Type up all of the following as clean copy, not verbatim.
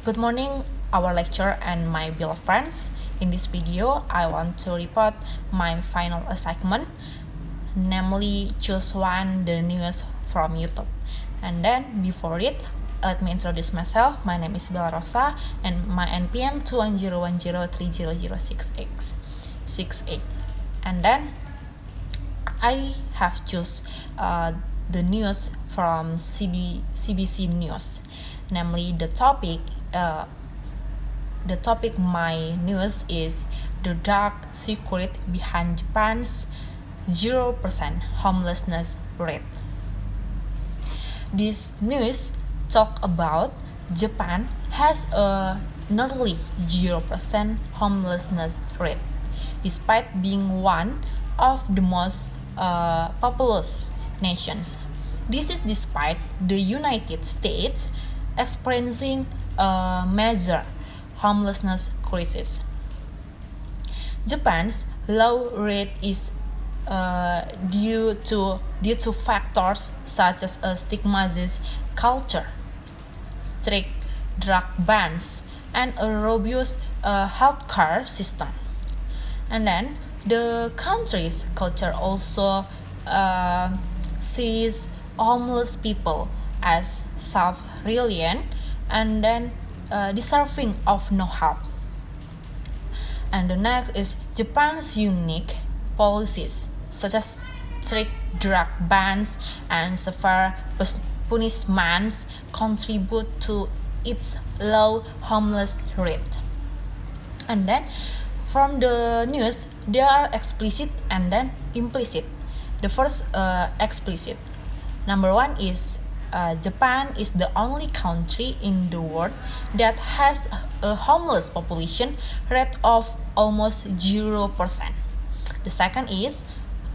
Good morning, our lecturer and my beloved friends. In this video, I want to report my final assignment, namely choose one the news from YouTube. And then before it, let me introduce myself. My name is Bela Rosa and my NPM 21010300668. And then I have choose the news from CBC News, namely the topic my news is the dark secret behind Japan's 0% homelessness rate. This news talk about Japan has a nearly 0% homelessness rate, despite being one of the most populous nations. This is despite the United States experiencing a major homelessness crisis. Japan's low rate is due to factors such as a stigmatized culture, strict drug bans, and a robust healthcare system. And then the country's culture also sees homeless people as self-reliant and then deserving of no help. And the next is Japan's unique policies such as strict drug bans and severe punishments contribute to its low homeless rate. And then from the news, there are explicit and then implicit. The first explicit. Number one is Japan is the only country in the world that has a homeless population rate of almost 0%. The second is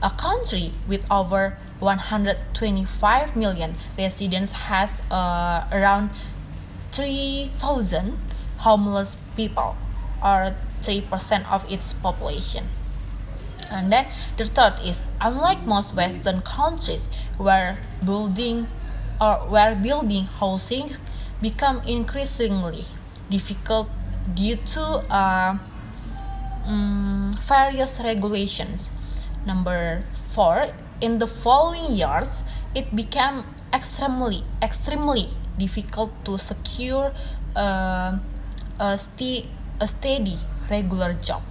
a country with over 125 million residents has around 3,000 homeless people, or 3% of its population. And then the third is, unlike most Western countries where building housing become increasingly difficult due to various regulations. Number 4, in the following years, it became extremely difficult to secure a steady regular job.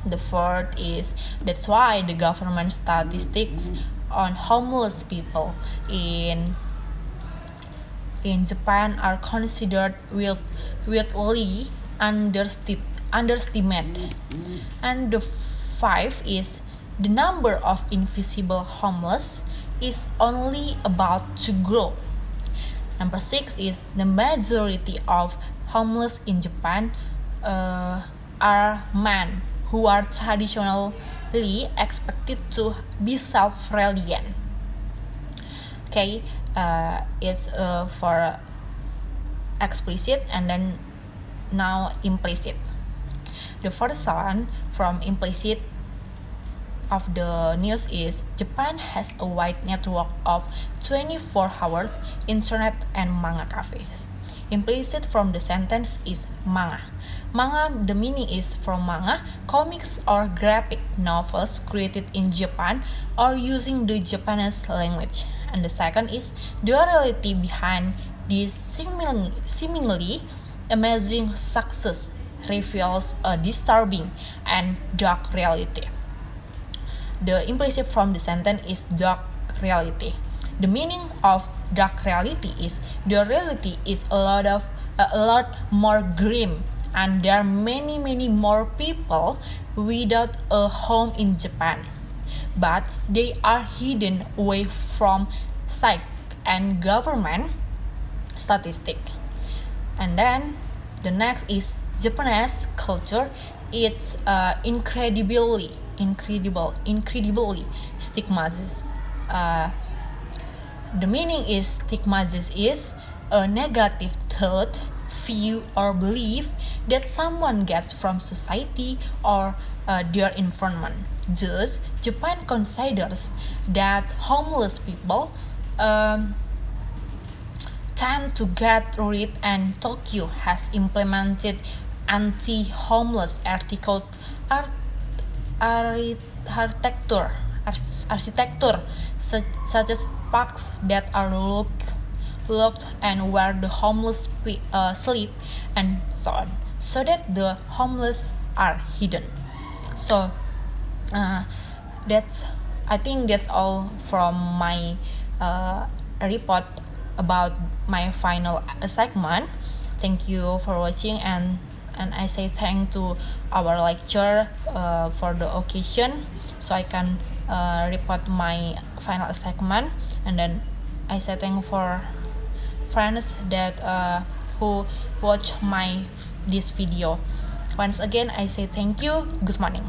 The fourth is, that's why the government statistics on homeless people in Japan are considered wildly underestimated. And the fifth is, the number of invisible homeless is only about to grow. Number 6 is, the majority of homeless in Japan are men who are traditionally expected to be self-reliant. Okay, it's for explicit and then now implicit. The first one from implicit of the news is, Japan has a wide network of 24 hours internet and manga cafes. Implicit from the sentence is manga. Manga, the meaning is from manga, comics or graphic novels created in Japan or using the Japanese language. And the second is, the reality behind this seemingly amazing success reveals a disturbing and dark reality. The implicit from the sentence is dark reality. The meaning of dark reality is, the reality is a lot more grim, and there are many more people without a home in Japan, but they are hidden away from sight and government statistic. And then the next is, Japanese culture. It's incredibly stigmatized. The meaning is, stigmatized is a negative thought, view, or belief that someone gets from society or their environment. Thus, Japan considers that homeless people tend to get rid, and Tokyo has implemented anti-homeless architecture, architecture such as parks that are locked and where the homeless sleep and so on, so that the homeless are hidden. So that's I think that's all from my report about my final segment. Thank you for watching, and I say thank to our lecturer for the occasion, so I can report my final segment. And then I say thank for friends that who watch this video. Once again, I say thank you. Good morning.